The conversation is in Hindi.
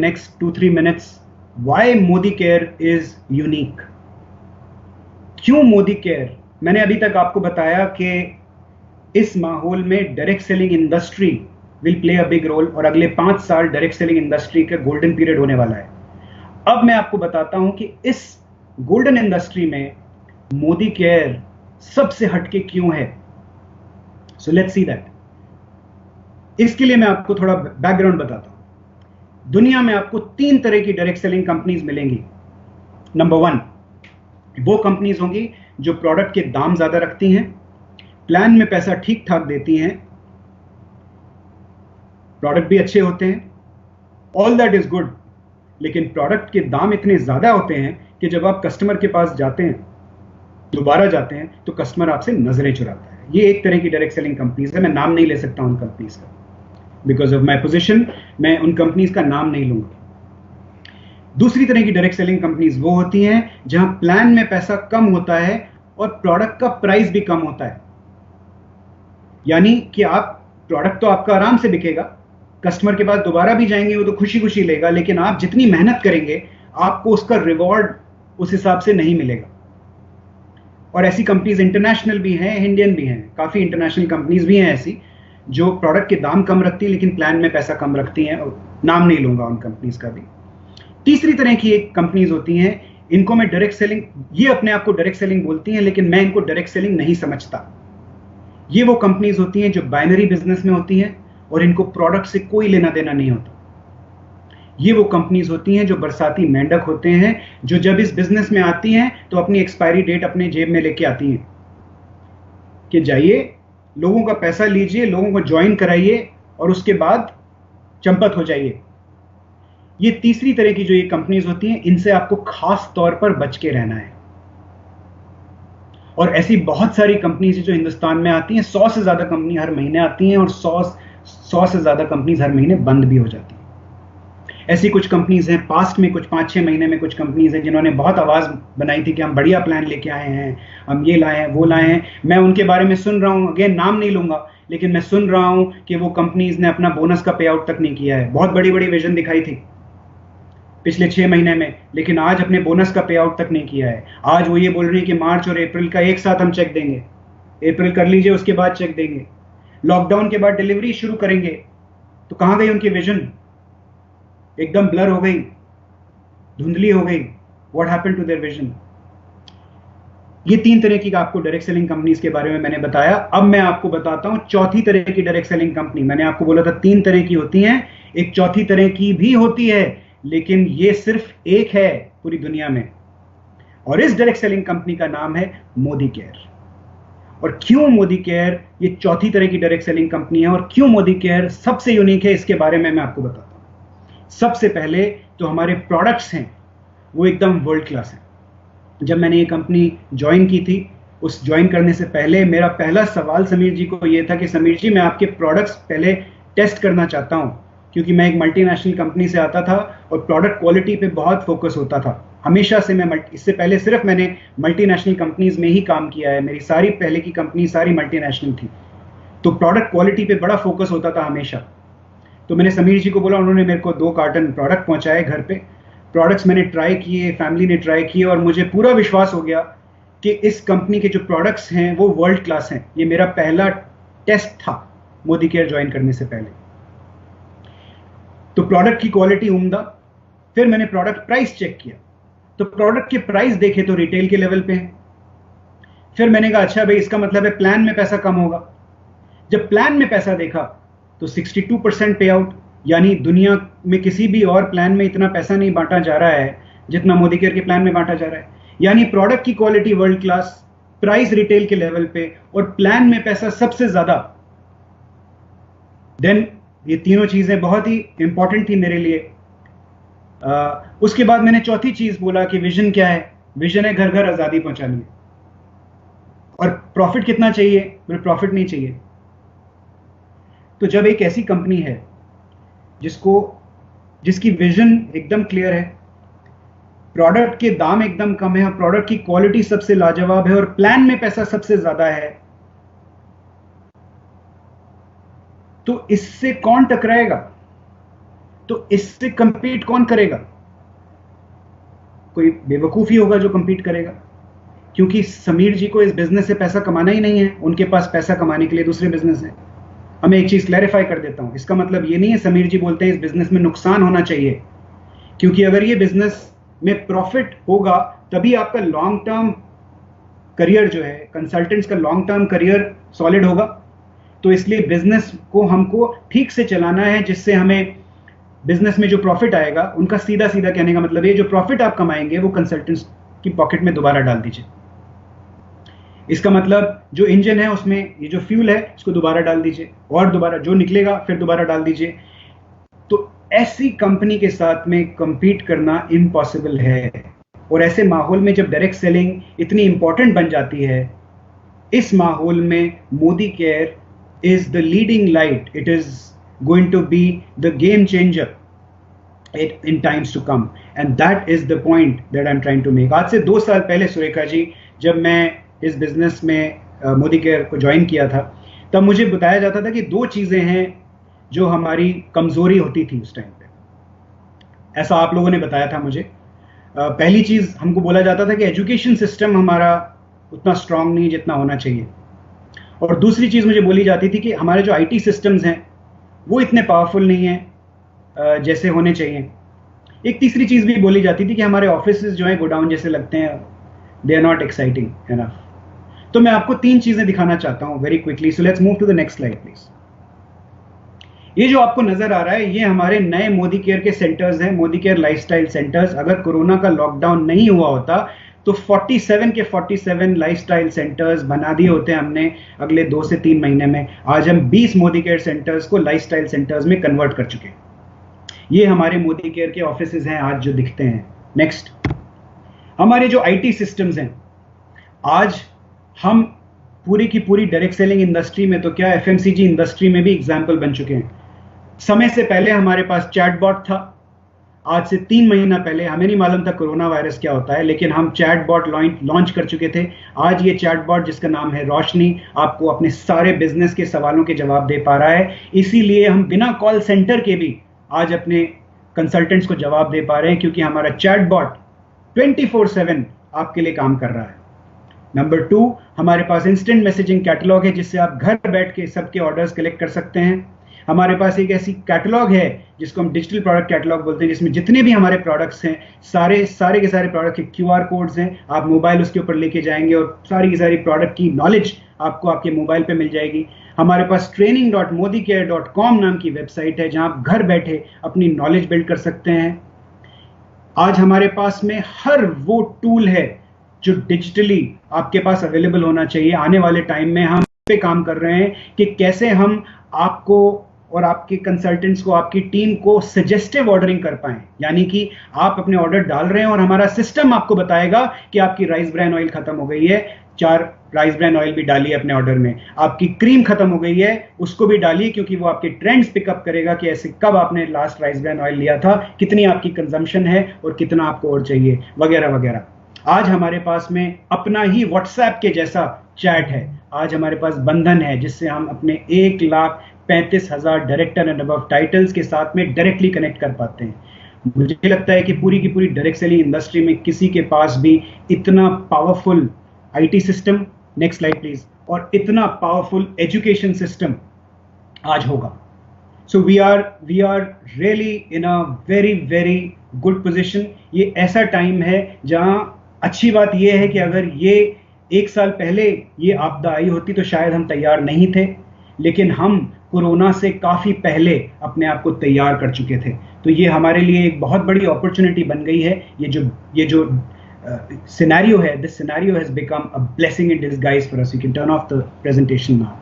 next 2-3 minutes why Modicare is unique. क्यों Modicare? मैंने अभी तक आपको बताया कि इस माहौल में direct selling industry will play a big role और अगले 5 साल डायरेक्ट सेलिंग इंडस्ट्री का गोल्डन पीरियड होने वाला है. अब मैं आपको बताता हूं कि इस गोल्डन इंडस्ट्री में Modicare सबसे हटके क्यों है. So let's see that. इसके लिए मैं आपको थोड़ा बैकग्राउंड बताता हूं. दुनिया में आपको 3 तरह की डायरेक्ट सेलिंग कंपनीज मिलेंगी. नंबर 1, वो कंपनीज होंगी जो प्रोडक्ट के दाम ज्यादा रखती हैं, प्लान में पैसा ठीक ठाक देती हैं, प्रोडक्ट भी अच्छे होते हैं, ऑल दैट इज गुड. लेकिन प्रोडक्ट के दाम इतने ज्यादा होते हैं कि जब आप कस्टमर के पास जाते हैं, दोबारा जाते हैं, तो कस्टमर आपसे नजरें चुराता है. ये एक तरह की डायरेक्ट सेलिंग कंपनीज है. मैं नाम नहीं ले सकता उन कंपनीज का, बिकॉज ऑफ माई पोजिशन मैं उन कंपनीज का नाम नहीं लूंगा. दूसरी तरह की डायरेक्ट सेलिंग कंपनीज वो होती हैं जहां प्लान में पैसा कम होता है और प्रोडक्ट का प्राइस भी कम होता है. यानी कि आप प्रोडक्ट तो आपका आराम से बिकेगा, कस्टमर के पास दोबारा भी जाएंगे वो तो खुशी खुशी लेगा, लेकिन आप जितनी मेहनत करेंगे आपको उसका रिवॉर्ड उस हिसाब से नहीं मिलेगा. और ऐसी कंपनीज इंटरनेशनल भी हैं, इंडियन भी हैं. काफी इंटरनेशनल कंपनीज भी हैं ऐसी जो प्रोडक्ट के दाम कम रखती हैं लेकिन प्लान में पैसा कम रखती हैं, और नाम नहीं लूंगा उन कंपनीज का भी. तीसरी तरह की एक कंपनीज होती हैं, इनको मैं डायरेक्ट सेलिंग, ये अपने आप को डायरेक्ट सेलिंग बोलती हैं लेकिन मैं इनको डायरेक्ट सेलिंग नहीं समझता. ये वो कंपनीज होती हैं जो बाइनरी बिजनेस में होती हैं और इनको प्रोडक्ट से कोई लेना देना नहीं होता. ये वो कंपनीज होती हैं जो बरसाती मेंढक होते हैं, जो जब इस बिजनेस में आती हैं तो अपनी एक्सपायरी डेट अपने जेब में लेके आती हैं कि जाइए, लोगों का पैसा लीजिए, लोगों को ज्वाइन कराइए और उसके बाद चंपत हो जाइए. ये तीसरी तरह की जो ये कंपनीज होती हैं, इनसे आपको खास तौर पर बच के रहना है. और ऐसी बहुत सारी कंपनीज जो हिंदुस्तान में आती हैं, 100 से ज्यादा कंपनी हर महीने आती हैं और 100 से ज्यादा कंपनीज हर महीने बंद भी हो जाती हैं. ऐसी कुछ कंपनीज हैं, पास्ट में कुछ 5-6 महीने में कुछ कंपनीज हैं जिन्होंने बहुत आवाज बनाई थी कि हम बढ़िया प्लान लेके आए हैं, हम ये लाए हैं, वो लाए हैं. मैं उनके बारे में सुन रहा हूं, अगेन नाम नहीं लूंगा, लेकिन मैं सुन रहा हूं कि वो कंपनीज ने अपना बोनस का पे आउट तक नहीं किया है. बहुत बड़ी बड़ी विजन दिखाई थी पिछले 6 महीने में, लेकिन आज अपने बोनस का पे आउट तक नहीं किया है. आज वो ये बोल रही है कि मार्च और अप्रैल का एक साथ हम चेक देंगे, अप्रैल कर लीजिए उसके बाद चेक देंगे, लॉकडाउन के बाद डिलीवरी शुरू करेंगे. तो कहां गई उनकी विजन? एकदम ब्लर हो गई, धुंधली हो गई. What happened to their vision? ये 3 तरह की आपको डायरेक्ट सेलिंग कंपनीज के बारे में मैंने बताया. अब मैं आपको बताता हूं चौथी तरह की डायरेक्ट सेलिंग कंपनी. मैंने आपको बोला था 3 तरह की होती हैं, एक चौथी तरह की भी होती है, लेकिन ये सिर्फ एक है पूरी दुनिया में, और इस डायरेक्ट सेलिंग कंपनी का नाम है Modicare. और क्यों Modicare ये चौथी तरह की डायरेक्ट सेलिंग कंपनी है और क्यों Modicare सबसे यूनिक है, इसके बारे में मैं आपको बताता हूं. सबसे पहले तो हमारे प्रोडक्ट्स हैं वो एकदम वर्ल्ड क्लास हैं. जब मैंने ये कंपनी ज्वाइन की थी, उस ज्वाइन करने से पहले मेरा पहला सवाल समीर जी को ये था कि समीर जी, मैं आपके प्रोडक्ट्स पहले टेस्ट करना चाहता हूं, क्योंकि मैं एक मल्टीनेशनल कंपनी से आता था और प्रोडक्ट क्वालिटी पे बहुत फोकस होता था हमेशा से. मैं इससे पहले सिर्फ मैंने मल्टीनेशनल कंपनीज में ही काम किया है, मेरी सारी पहले की कंपनी सारी मल्टीनेशनल थी, तो प्रोडक्ट क्वालिटी पे बड़ा फोकस होता था हमेशा. तो मैंने समीर जी को बोला, उन्होंने मेरे को 2 कार्टन प्रोडक्ट पहुंचाए घर पे. प्रोडक्ट्स मैंने ट्राई किए, फैमिली ने ट्राई किए, और मुझे पूरा विश्वास हो गया कि इस कंपनी के जो प्रोडक्ट्स हैं वो वर्ल्ड क्लास हैं. ये मेरा पहला टेस्ट था Modicare ज्वाइन करने से पहले. तो प्रोडक्ट की क्वालिटी उम्दा. फिर मैंने प्रोडक्ट प्राइस चेक किया, तो प्रोडक्ट के प्राइस देखे तो रिटेल के लेवल पे हैं. फिर मैंने कहा अच्छा भाई, इसका मतलब है प्लान में पैसा कम होगा. जब प्लान में पैसा देखा तो 62% पे आउट, यानी दुनिया में किसी भी और प्लान में इतना पैसा नहीं बांटा जा रहा है जितना Modicare के प्लान में बांटा जा रहा है. यानी प्रोडक्ट की quality world class, price retail के लेवल पे, और प्लान में पैसा सबसे ज्यादा. देन ये तीनों चीजें बहुत ही इंपॉर्टेंट थी मेरे लिए. उसके बाद मैंने चौथी चीज बोला कि विजन क्या है. विजन है घर घर आजादी पहुंचानी है. और प्रॉफिट कितना चाहिए? बोले प्रॉफिट नहीं चाहिए. तो जब एक ऐसी कंपनी है जिसकी विजन एकदम क्लियर है, प्रोडक्ट के दाम एकदम कम है और प्रोडक्ट की क्वालिटी सबसे लाजवाब है और प्लान में पैसा सबसे ज्यादा है, तो इससे कौन टकराएगा? तो इससे कंपीट कौन करेगा? कोई बेवकूफी होगा जो कंपीट करेगा, क्योंकि समीर जी को इस बिजनेस से पैसा कमाना ही नहीं है, उनके पास पैसा कमाने के लिए दूसरे बिजनेस है। हमें एक चीज क्लैरिफाई कर देता हूं, इसका मतलब ये नहीं है समीर जी बोलते हैं इस बिजनेस में नुकसान होना चाहिए, क्योंकि अगर ये बिजनेस में प्रॉफिट होगा तभी आपका लॉन्ग टर्म करियर जो है, कंसल्टेंट्स का लॉन्ग टर्म करियर सॉलिड होगा। तो इसलिए बिजनेस को हमको ठीक से चलाना है, जिससे हमें बिजनेस में जो प्रॉफिट आएगा, उनका सीधा सीधा कहने का मतलब ये, जो प्रॉफिट आप कमाएंगे वो कंसल्टेंट्स की पॉकेट में दोबारा डाल दीजिए। इसका मतलब जो इंजन है उसमें ये जो फ्यूल है इसको दोबारा डाल दीजिए, और दोबारा जो निकलेगा फिर दोबारा डाल दीजिए। तो ऐसी कंपनी के साथ में कंपीट करना इम्पॉसिबल है। और ऐसे माहौल में जब डायरेक्ट सेलिंग इतनी इंपॉर्टेंट बन जाती है, इस माहौल में Modi care is the leading light, it is going to be the game changer in times to come, and that is the point that I'm trying to make. आज से 2 साल पहले सुरेखा जी, जब मैं इस बिजनेस में मोदी केयर को ज्वाइन किया था, तब मुझे बताया जाता था कि 2 चीजें हैं जो हमारी कमजोरी होती थी उस टाइम पे। ऐसा आप लोगों ने बताया था मुझे। पहली चीज हमको बोला जाता था कि एजुकेशन सिस्टम हमारा उतना स्ट्रांग नहीं जितना होना चाहिए, और दूसरी चीज मुझे बोली जाती थी कि हमारे जो आईटी सिस्टम्स हैं वो इतने पावरफुल नहीं हैं जैसे होने चाहिए। एक तीसरी चीज भी बोली जाती थी कि हमारे ऑफिसेज जो हैं गोडाउन जैसे लगते हैं, they are not exciting enough. तो मैं आपको 3 चीजें दिखाना चाहता हूं very quickly. So let's move to the next slide please. ये जो आपको नजर आ रहा है ये हमारे नए मोदी केयर के सेंटर्स हैं, मोदी केयर लाइफस्टाइल सेंटर्स। अगर कोरोना का लॉकडाउन नहीं हुआ होता तो 47 के 47 लाइफस्टाइल सेंटर्स बना दिए होते हैं हमने अगले 2 से 3 महीने में। आज हम 20 मोदी केयर सेंटर्स को लाइफस्टाइल सेंटर्स में कन्वर्ट कर चुके हैं। ये हमारे मोदी केयर के ऑफिसेज हैं आज जो दिखते हैं। नेक्स्ट, हमारे जो आईटी सिस्टम्स हैं, आज हम पूरी की पूरी डायरेक्ट सेलिंग इंडस्ट्री में तो क्या, एफएमसीजी इंडस्ट्री में भी एग्जाम्पल बन चुके हैं। समय से पहले हमारे पास चैटबॉट था। आज से 3 महीना पहले हमें नहीं मालूम था कोरोना वायरस क्या होता है, लेकिन हम चैटबॉट लॉन्च कर चुके थे। आज ये चैटबॉट जिसका नाम है रोशनी आपको अपने सारे बिजनेस के सवालों के जवाब दे पा रहा है। इसीलिए हम बिना कॉल सेंटर के भी आज अपने कंसल्टेंट्स को जवाब दे पा रहे हैं, क्योंकि हमारा चैटबॉट 24/7 आपके लिए काम कर रहा है। नंबर 2, हमारे पास इंस्टेंट मैसेजिंग कैटलॉग है, जिससे आप घर बैठ के सबके ऑर्डर्स कलेक्ट कर सकते हैं। हमारे पास एक ऐसी कैटलॉग है जिसको हम डिजिटल प्रोडक्ट कैटलॉग बोलते हैं, जिसमें जितने भी हमारे प्रोडक्ट्स हैं सारे के सारे प्रोडक्ट के QR कोड्स हैं। आप मोबाइल उसके ऊपर लेके जाएंगे और सारी की सारी प्रोडक्ट की नॉलेज आपको आपके मोबाइल पे मिल जाएगी। हमारे पास training.modicare.com नाम की वेबसाइट है, जहां आप घर बैठे अपनी नॉलेज बिल्ड कर सकते हैं। आज हमारे पास में हर वो टूल है जो डिजिटली आपके पास अवेलेबल होना चाहिए। आने वाले टाइम में हम पे काम कर रहे हैं कि कैसे हम आपको और आपके कंसल्टेंट्स को, आपकी टीम को सजेस्टिव ऑर्डरिंग कर पाएं। यानी कि आप अपने ऑर्डर डाल रहे हैं और हमारा सिस्टम आपको बताएगा कि आपकी राइस ब्रान ऑयल खत्म हो गई है, 4 राइस ब्रान ऑयल भी डालिए अपने ऑर्डर में। आपकी क्रीम खत्म हो गई है, उसको भी डालिए, क्योंकि वो आपके ट्रेंड्स पिकअप करेगा कि ऐसे कब आपने लास्ट राइस ब्रान ऑयल लिया था, कितनी आपकी कंजम्पशन है और कितना आपको और चाहिए, वगैरह वगैरह। आज हमारे पास में अपना ही व्हाट्सएप के जैसा चैट है। आज हमारे पास बंधन है, जिससे हम अपने 1,35,000 डायरेक्टर एंड अबव टाइटल्स के साथ में डायरेक्टली कनेक्ट कर पाते हैं। मुझे लगता है कि पूरी की पूरी डायरेक्ट सेलिंग इंडस्ट्री में किसी के पास भी इतना powerful IT system, next slide please, और इतना पावरफुल एजुकेशन सिस्टम आज होगा। So we are really in a very very good position. ये ऐसा टाइम है जहां अच्छी बात यह है कि अगर ये 1 साल पहले ये आपदा आई होती तो शायद हम तैयार नहीं थे, लेकिन हम कोरोना से काफी पहले अपने आप को तैयार कर चुके थे। तो ये हमारे लिए एक बहुत बड़ी अपॉर्चुनिटी बन गई है। ये जो सिनेरियो है, this scenario has become a blessing in disguise for us. You can turn off the presentation now.